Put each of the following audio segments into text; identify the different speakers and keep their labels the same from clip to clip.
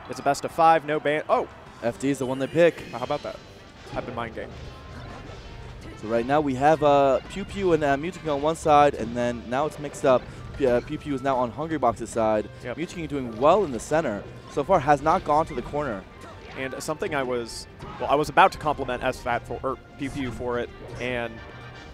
Speaker 1: It's a best of 5, no ban. Oh,
Speaker 2: FD is the one they pick.
Speaker 1: how about that? I've been mind game.
Speaker 2: So right now we have Pew Pew and Mewtwo on one side, and then now it's mixed up. Pew Pew is now on Hungrybox's side.
Speaker 1: Yep.
Speaker 2: Mewtwo doing well in the center. So far has not gone to the corner.
Speaker 1: And something I was about to compliment SFAT for, or Pew Pew for it, and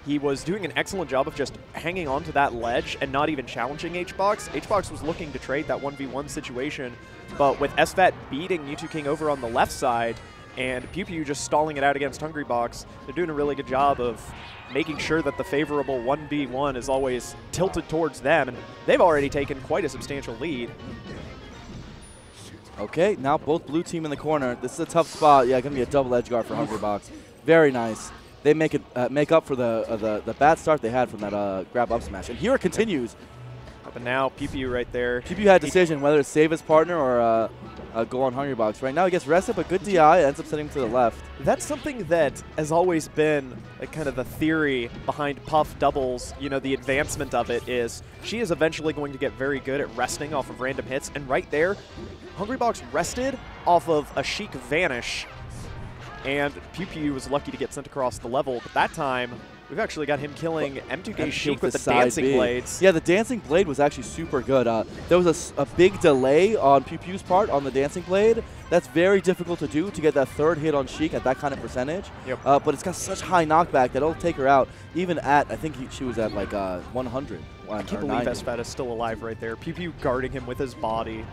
Speaker 1: he was doing an excellent job of just hanging on to that ledge and not even challenging HBox. HBox was looking to trade that 1v1 situation, but with SFAT beating Mewtwo King over on the left side and Pew Pew just stalling it out against Hungrybox, they're doing a really good job of making sure that the favorable 1v1 is always tilted towards them, and they've already taken quite a substantial lead.
Speaker 2: Okay, now both blue team in the corner. This is a tough spot. Yeah, gonna be a double edge guard for Hungrybox. Very nice. They make up for the bad start they had from that grab up smash. And here it continues.
Speaker 1: But now Pew Pew right there.
Speaker 2: Pew Pew had a decision whether to save his partner or go on Hungrybox. Right now he gets rested, but good DI ends up sending him to the left.
Speaker 1: That's something that has always been like kind of the theory behind Puff doubles. You know, the advancement of it is she is eventually going to get very good at resting off of random hits. And right there, Hungrybox rested off of a Sheik Vanish. And Pew Pew was lucky to get sent across the level, but that time we've actually got him killing M2K Sheik with the Dancing Blades.
Speaker 2: Yeah, the Dancing Blade was actually super good. There was a big delay on Pew Pew's part on the Dancing Blade. That's very difficult to do, to get that third hit on Sheik at that kind of percentage.
Speaker 1: Yep.
Speaker 2: But it's got such high knockback that it'll take her out, even at, I think she was at like 100.
Speaker 1: I can't believe SFAT is still alive right there. Pew Pew guarding him with his body.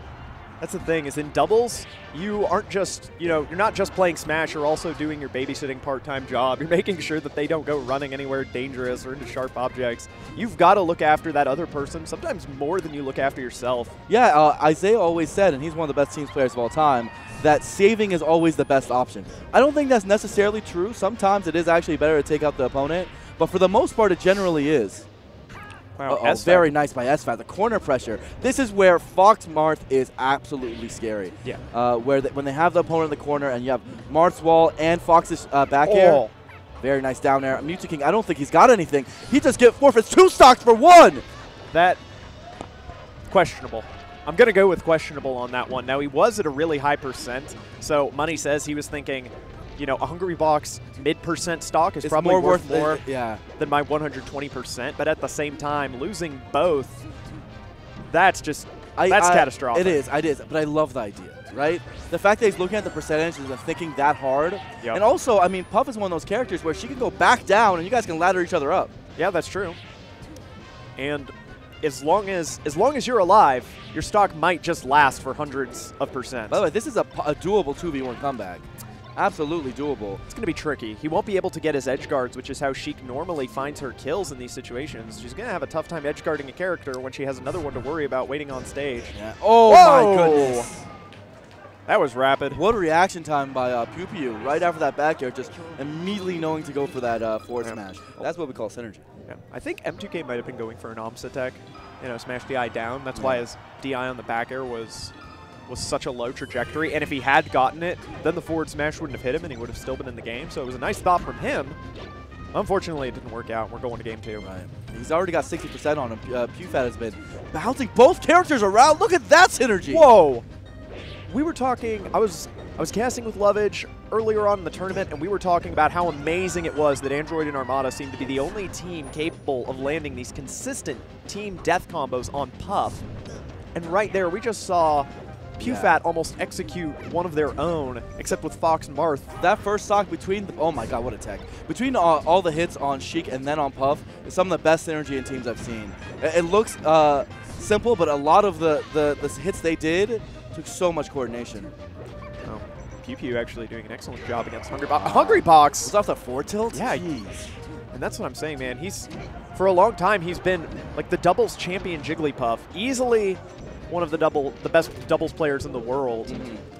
Speaker 1: That's the thing, is in doubles, you aren't just, you're not just playing Smash, you're also doing your babysitting part-time job. You're making sure that they don't go running anywhere dangerous or into sharp objects. You've got to look after that other person, sometimes more than you look after yourself.
Speaker 2: Yeah, Isaiah always said, and he's one of the best teams players of all time, that saving is always the best option. I don't think that's necessarily true. Sometimes it is actually better to take out the opponent, but for the most part, it generally is.
Speaker 1: Wow,
Speaker 2: very nice by SFAT. The corner pressure. This is where Fox Marth is absolutely scary.
Speaker 1: Yeah.
Speaker 2: When they have the opponent in the corner and you have Marth's wall and Fox's back air. Very nice down air. Mewtwo King, I don't think he's got anything. He just forfeits 2 stocks for 1.
Speaker 1: That, questionable. I'm going to go with questionable on that one. Now, he was at a really high percent, so Money says he was thinking, a Hungrybox mid-percent stock is
Speaker 2: it's
Speaker 1: probably worth more
Speaker 2: yeah.
Speaker 1: than my 120%, but at the same time, losing both, that's catastrophic.
Speaker 2: It is, but I love the idea, right? The fact that he's looking at the percentages and thinking that hard.
Speaker 1: Yep.
Speaker 2: And also, I mean, Puff is one of those characters where she can go back down and you guys can ladder each other up.
Speaker 1: Yeah, that's true. And as long as you're alive, your stock might just last for hundreds of percent.
Speaker 2: By the way, this is a doable 2v1 comeback. Absolutely doable.
Speaker 1: It's going to be tricky. He won't be able to get his edge guards, which is how Sheik normally finds her kills in these situations. She's going to have a tough time edge guarding a character when she has another one to worry about waiting on stage.
Speaker 2: Yeah. Oh,
Speaker 1: whoa!
Speaker 2: my goodness.
Speaker 1: That was rapid.
Speaker 2: What a reaction time by Pew Pew right after that back air, just immediately knowing to go for that forward smash. That's what we call synergy.
Speaker 1: Yeah. I think M2K might have been going for an OMS attack, smash DI down. That's why his DI on the back air was such a low trajectory, and if he had gotten it, then the forward smash wouldn't have hit him and he would have still been in the game. So it was a nice thought from him. Unfortunately, it didn't work out. We're going to game 2.
Speaker 2: Right. He's already got 60% on him. PewFat has been bouncing both characters around. Look at that synergy.
Speaker 1: Whoa. We were talking, I was casting with Lovage earlier on in the tournament, and we were talking about how amazing it was that Android and Armada seemed to be the only team capable of landing these consistent team death combos on Puff. And right there, we just saw PewFat almost execute one of their own, except with Fox and Marth.
Speaker 2: That first stock between, oh my god, what a tech. Between all the hits on Sheik and then on Puff is some of the best synergy in teams I've seen. It looks simple, but a lot of the hits they did took so much coordination.
Speaker 1: Oh, Pew Pew actually doing an excellent job against Hungrybox.
Speaker 2: Was off the forward tilt?
Speaker 1: Yeah. Jeez. And that's what I'm saying, man. For a long time, he's been like the doubles champion Jigglypuff. Easily one of the best doubles players in the world,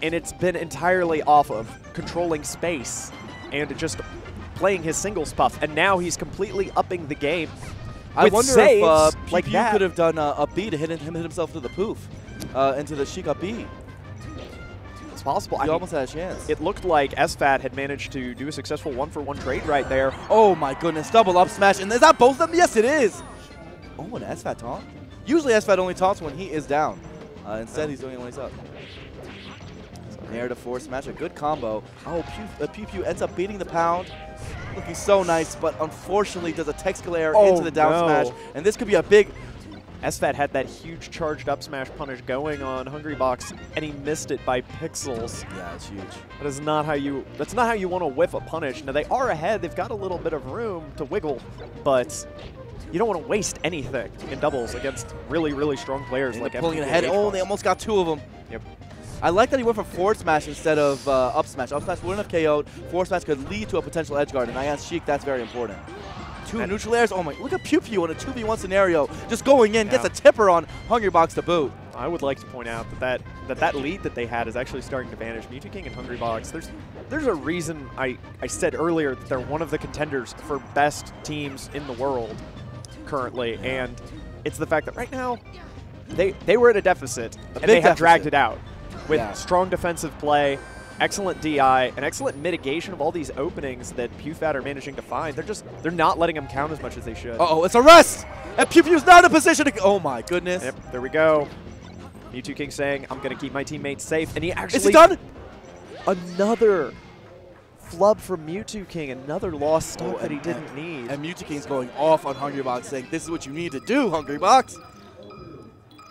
Speaker 1: and it's been entirely off of controlling space and just playing his singles Puff, and now he's completely upping the game.
Speaker 2: I wonder if Pew Pew
Speaker 1: that
Speaker 2: could have done a B to hit himself to the poof, into the Sheik up B.
Speaker 1: It's possible.
Speaker 2: He almost had a chance.
Speaker 1: It looked like SFAT had managed to do a successful 1-for-1 trade right there.
Speaker 2: Oh my goodness, double up smash, and is that both of them? Yes, it is. Oh, an SFAT taunt? Usually SFAT only taunts when he is down. Instead, he's doing it when he's up. Nair to forward smash, a good combo. Oh, Pew Pew ends up beating the pound. Looking so nice, but unfortunately does a tech skill error into the down smash. And this could be a big...
Speaker 1: SFAT had that huge charged up smash punish going on Hungrybox, and he missed it by pixels.
Speaker 2: Yeah, it's huge.
Speaker 1: That's not how you want to whiff a punish. Now, they are ahead. They've got a little bit of room to wiggle, but you don't want to waste anything in doubles against really, really strong players like
Speaker 2: pulling
Speaker 1: FPU
Speaker 2: ahead.
Speaker 1: and
Speaker 2: Oh,
Speaker 1: HBox.
Speaker 2: they almost got 2 of them.
Speaker 1: Yep.
Speaker 2: I like that he went for forward smash instead of up smash. Up smash wouldn't have KO'd. Forward smash could lead to a potential edge guard, and I asked Sheik that's very important. 2 neutral airs. Oh my! Look at Pew Pew in a 2v1 scenario, just going in, gets a tipper on Hungrybox to boot.
Speaker 1: I would like to point out that lead that they had is actually starting to vanish. Mew2King and Hungrybox. There's a reason I said earlier that they're one of the contenders for best teams in the world currently, and it's the fact that right now they were at a deficit and they have dragged it out with strong defensive play, excellent DI, and excellent mitigation of all these openings that PewFat are managing to find. They're not letting them count as much as they should.
Speaker 2: Uh-oh, it's a rest! And Pew Pew's not in a position to... Oh my goodness.
Speaker 1: Yep, there we go. Mew2King saying, I'm going to keep my teammates safe, and he actually...
Speaker 2: Is he done?
Speaker 1: Another flub from Mew2King, another lost stock that he didn't need.
Speaker 2: And Mew2King's going off on Hungrybox, saying, this is what you need to do, Hungrybox.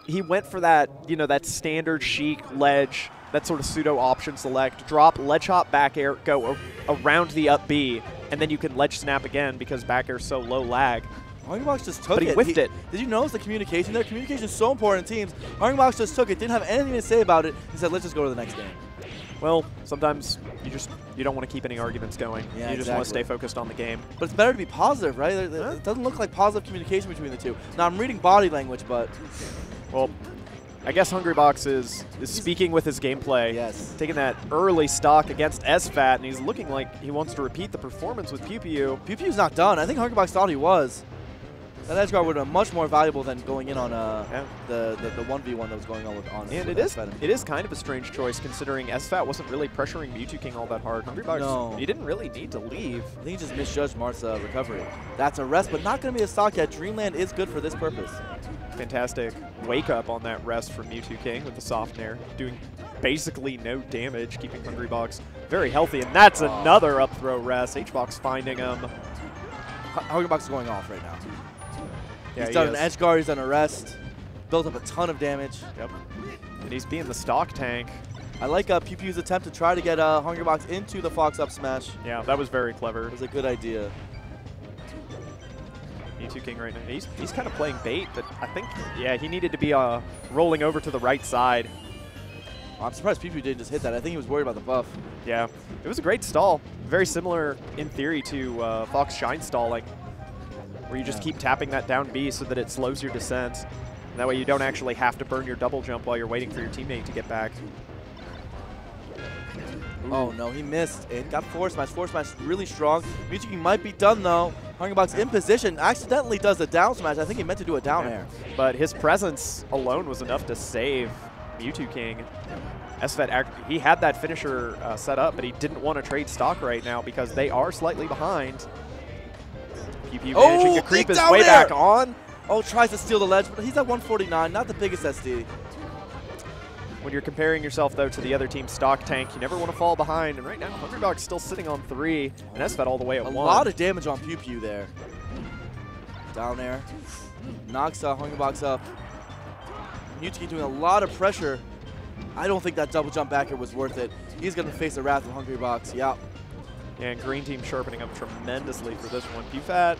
Speaker 1: He went for that, you know, that standard Sheik ledge, that sort of pseudo option select, drop, ledge hop, back air, go around the up B, and then you can ledge snap again because back air's so low lag.
Speaker 2: Hungrybox just took it.
Speaker 1: But he whiffed it.
Speaker 2: Did you notice the communication there? Communication is so important in teams. Hungrybox just took it, didn't have anything to say about it. He said, let's just go to the next game.
Speaker 1: Well, sometimes you don't want to keep any arguments going.
Speaker 2: Yeah,
Speaker 1: you just want to stay focused on the game.
Speaker 2: But it's better to be positive, right? It doesn't look like positive communication between the two. Now, I'm reading body language, but...
Speaker 1: Well, I guess Hungrybox is speaking with his gameplay.
Speaker 2: Yes.
Speaker 1: Taking that early stock against SFAT, and he's looking like he wants to repeat the performance with Pew Pew.
Speaker 2: Pew Pew's not done. I think Hungrybox thought he was. That edge guard would have been much more valuable than going in on the 1v1 that was going on with
Speaker 1: And it is kind of a strange choice considering SFAT wasn't really pressuring Mew2King all that hard. Hungrybox, he didn't really need to leave.
Speaker 2: I think he just misjudged Marth's recovery. That's a rest, but not going to be a stock yet. Dreamland is good for this purpose.
Speaker 1: Fantastic wake up on that rest from Mew2King with the soft nair, doing basically no damage, keeping Hungrybox very healthy, and that's another up throw rest. HBox finding him.
Speaker 2: Hungrybox is going off right now.
Speaker 1: Yeah,
Speaker 2: he's done an edge guard, he's done a rest, built up a ton of damage.
Speaker 1: Yep. And he's being the stock tank.
Speaker 2: I like Pew Pew's attempt to try to get Hungrybox into the Fox up smash.
Speaker 1: Yeah, that was very clever.
Speaker 2: It was a good idea.
Speaker 1: Mew2King right now, he's kind of playing bait, but I think, yeah, he needed to be rolling over to the right side.
Speaker 2: I'm surprised Pew Pew didn't just hit that. I think he was worried about the buff.
Speaker 1: Yeah, it was a great stall. Very similar, in theory, to Fox Shine stalling, where you just keep tapping that down B so that it slows your descent. And that way you don't actually have to burn your double jump while you're waiting for your teammate to get back.
Speaker 2: Oh no, he missed. It got forward smash. Forward smash really strong. Mew2King might be done though. Hungrybox in position, accidentally does the down smash. I think he meant to do a down air.
Speaker 1: But his presence alone was enough to save Mew2King. SFAT, he had that finisher set up, but he didn't want to trade stock right now because they are slightly behind. Pew Pew managing to creep his way back on.
Speaker 2: Oh, tries to steal the ledge, but he's at 149, not the biggest SD.
Speaker 1: When you're comparing yourself, though, to the other team's stock tank, you never want to fall behind. And right now, Hungrybox still sitting on 3, and SFAT all the way at 1.
Speaker 2: A lot of damage on Pew Pew there. Down air. Knocks Hungrybox up. Mew2King doing a lot of pressure. I don't think that double jump back here was worth it. He's going to face the wrath of Hungrybox. Yeah.
Speaker 1: And Green Team sharpening up tremendously for this one. PewFat.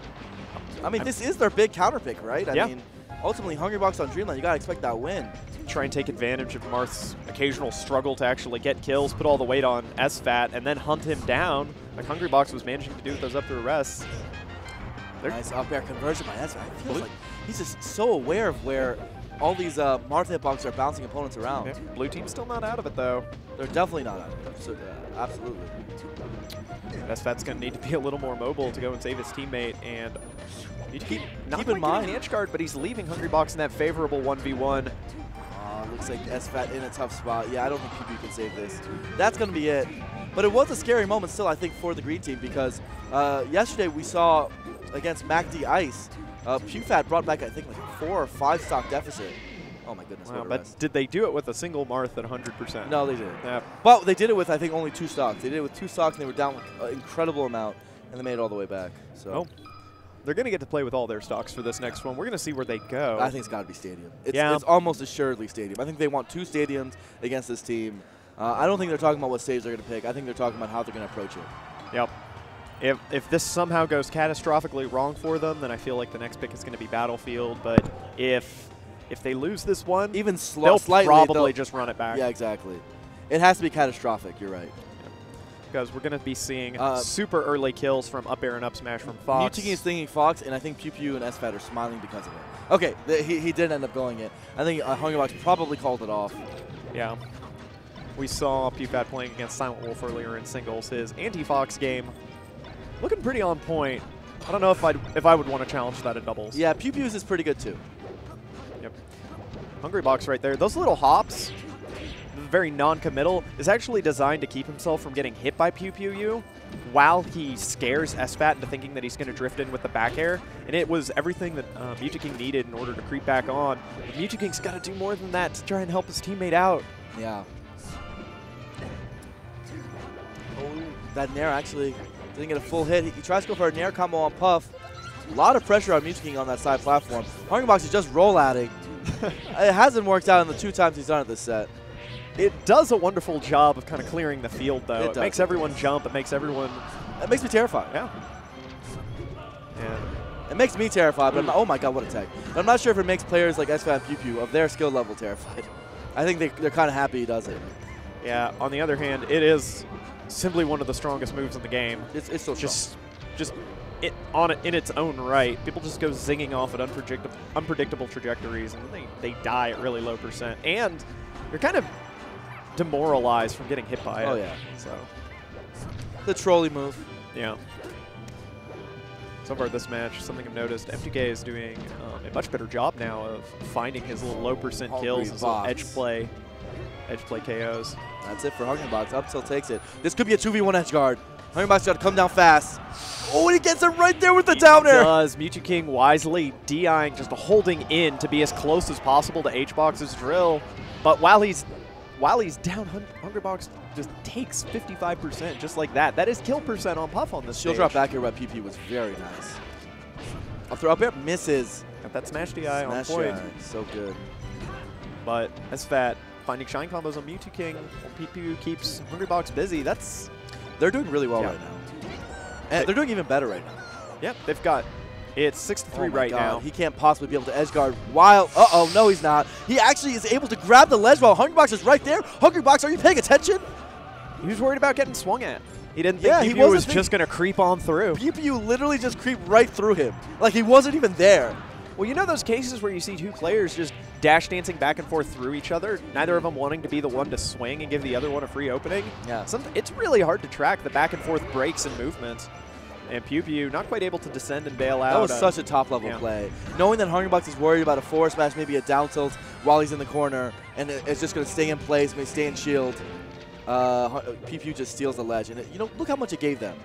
Speaker 2: I mean, this is their big counter pick, right? I mean, ultimately, Hungrybox on Dreamland, you got to expect that win.
Speaker 1: Try and take advantage of Marth's occasional struggle to actually get kills, put all the weight on SFAT, and then hunt him down, like Hungrybox was managing to do with those up through arrests.
Speaker 2: Nice up air conversion by SFAT. It feels like he's just so aware of where all these Marth hitboxes are bouncing opponents around.
Speaker 1: Yeah. Blue team's still not out of it, though.
Speaker 2: They're definitely not out of it. So, absolutely.
Speaker 1: SFAT's going to need to be a little more mobile to go and save his teammate, and need to keep
Speaker 2: in mind
Speaker 1: the edge guard, but he's leaving Hungrybox in that favorable 1v1.
Speaker 2: Looks like SFAT in a tough spot. Yeah, I don't think PB can save this. That's going to be it. But it was a scary moment still, I think, for the green team because yesterday we saw against MACD Ice, PewFat brought back, I think, like a 4 or 5 stock deficit. Oh my goodness.
Speaker 1: Wow,
Speaker 2: What a
Speaker 1: but
Speaker 2: rest.
Speaker 1: did they do it with a single Marth at 100%?
Speaker 2: No, they didn't.
Speaker 1: Yeah.
Speaker 2: But they did it with, I think, only 2 stocks. They did it with 2 stocks, and they were down an incredible amount, and they made it all the way back. So
Speaker 1: Oh. They're going to get to play with all their stocks for this next one. We're going to see where they go.
Speaker 2: I think it's got to be Stadium.
Speaker 1: Yeah.
Speaker 2: It's almost assuredly Stadium. I think they want 2 stadiums against this team. I don't think they're talking about what stage they're going to pick. I think they're talking about how they're going to approach it.
Speaker 1: Yep. If this somehow goes catastrophically wrong for them, then I feel like the next pick is going to be Battlefield. But if they lose this one,
Speaker 2: Even
Speaker 1: they'll
Speaker 2: slightly,
Speaker 1: probably just run it back.
Speaker 2: Yeah, exactly. It has to be catastrophic. You're right.
Speaker 1: Because we're going to be seeing super early kills from up air and up smash from Fox.
Speaker 2: Mewtwo is thinking Fox, and I think Pew Pew and SFAT are smiling because of it. Okay, he did end up going it. I think Hungrybox probably called it off.
Speaker 1: Yeah. We saw PewFat playing against Silent Wolf earlier in singles. His anti-Fox game looking pretty on point. I don't know if I would want to challenge that in doubles.
Speaker 2: Yeah, Pew Pew's is pretty good too.
Speaker 1: Yep. Hungrybox right there. Those little hops, very non-committal, is actually designed to keep himself from getting hit by Pew Pew U while he scares SFAT into thinking that he's going to drift in with the back air. And it was everything that Mewtwo needed in order to creep back on. But Mewtwo got to do more than that to try and help his teammate out.
Speaker 2: Yeah. Oh, that Nair actually didn't get a full hit. He tries to go for a Nair combo on Puff. A lot of pressure on Mewtwo on that side platform. Hungrybox is just roll adding. It hasn't worked out in the 2 times he's done it this set.
Speaker 1: It does a wonderful job of kind of clearing the field, though. It
Speaker 2: does.
Speaker 1: makes everyone jump. It makes everyone...
Speaker 2: It makes me terrified.
Speaker 1: Yeah. And
Speaker 2: It makes me terrified, but oh my god, what a tech. But I'm not sure if it makes players like SFAT and Pew Pew of their skill level terrified. I think they're kind of happy he does it.
Speaker 1: yeah, on the other hand, it is simply one of the strongest moves in the game.
Speaker 2: It's so strong.
Speaker 1: Just in its own right. People just go zinging off at unpredictable trajectories, and they die at really low percent. And you're kind of demoralized from getting hit by it.
Speaker 2: Oh yeah.
Speaker 1: So
Speaker 2: The trolley move.
Speaker 1: yeah. So far this match, something I've noticed, MTK is doing a much better job now of finding his little low percent kills, his little edge play KOs.
Speaker 2: That's it for Hungrybox. Up till takes it. This could be a 2v1 edge guard. Hungrybox got to come down fast. Oh, and he gets it right there with the down air.
Speaker 1: He does. Mewtwo wisely DIing, just holding in to be as close as possible to H-Box's drill. But while he's down, Hungrybox just takes 55% just like that. That is kill percent on Puff on this
Speaker 2: Shield
Speaker 1: stage.
Speaker 2: drop back here by PP was very nice. Up throw up air, misses.
Speaker 1: Got that smash DI on
Speaker 2: Smash
Speaker 1: point.
Speaker 2: shot. So good.
Speaker 1: But SFAT finding shine combos on Mewtwo, while PP keeps Hungrybox busy.
Speaker 2: They're doing really well
Speaker 1: Yeah.
Speaker 2: right now. And they're doing even better right now.
Speaker 1: Yep, they've got, it's 6-3
Speaker 2: Oh my
Speaker 1: right
Speaker 2: God.
Speaker 1: now.
Speaker 2: He can't possibly be able to edge guard while, uh-oh, no he's not. He actually is able to grab the ledge while Hungrybox is right there. Hungrybox, are you paying attention?
Speaker 1: He was worried about getting swung at. He didn't think
Speaker 2: Yeah, he
Speaker 1: PP
Speaker 2: wasn't
Speaker 1: was
Speaker 2: thinking-
Speaker 1: just going to creep on through.
Speaker 2: PPU literally just creeped right through him. Like he wasn't even there.
Speaker 1: Well, you know those cases where you see 2 players just dash dancing back and forth through each other, neither of them wanting to be the one to swing and give the other one a free opening?
Speaker 2: Yeah.
Speaker 1: It's really hard to track the back and forth breaks and movements. And Pew not quite able to descend and bail out.
Speaker 2: That was such a top-level play. Knowing that Hungrybox is worried about a forward smash, maybe a down tilt while he's in the corner, and it's just going to stay in place, maybe stay in shield, Pew just steals the ledge. And, look how much it gave them.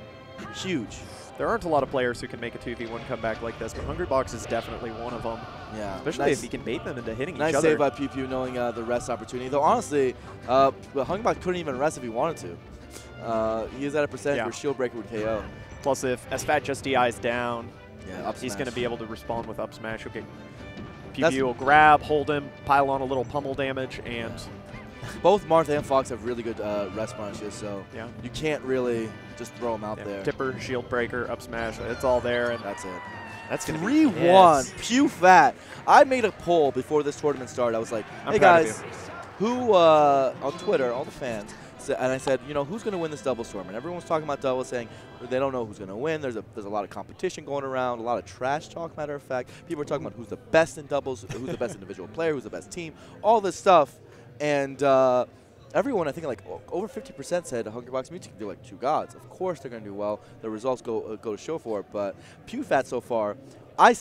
Speaker 2: Huge.
Speaker 1: There aren't a lot of players who can make a 2v1 comeback like this, but Hungrybox is definitely one of them.
Speaker 2: Yeah.
Speaker 1: Especially
Speaker 2: nice,
Speaker 1: if he can bait them into hitting each
Speaker 2: nice
Speaker 1: other.
Speaker 2: save by Pew knowing the rest opportunity. Though, honestly, Hungrybox couldn't even rest if he wanted to. He is at a percentage where Shield Breaker would KO.
Speaker 1: Plus, if SFAT just DIs down,
Speaker 2: Yeah,
Speaker 1: he's going to be able to respond with up smash. Okay.
Speaker 2: That's-
Speaker 1: Pew will grab, hold him, pile on a little pummel damage, and
Speaker 2: Both Marth and Fox have really good rest punishes, so
Speaker 1: yeah.
Speaker 2: you can't really just throw them out there.
Speaker 1: Tipper, shield breaker, up smash, it's all there. And
Speaker 2: That's it.
Speaker 1: that's going to
Speaker 2: 3-1, Pew Fat. I made a poll before this tournament started. I was like,
Speaker 1: I'm
Speaker 2: hey
Speaker 1: proud of
Speaker 2: guys, who on Twitter, all the fans, and I said, who's going to win this doubles tournament? Everyone was talking about doubles, saying they don't know who's going to win. There's a lot of competition going around, a lot of trash talk, matter of fact. People are talking about who's the best in doubles, who's the best individual player, who's the best team, all this stuff. And everyone, I think like over 50% said Hungrybox Mewtwo can do like 2 gods. Of course they're going to do well. The results go to show for it. But PewFat so far,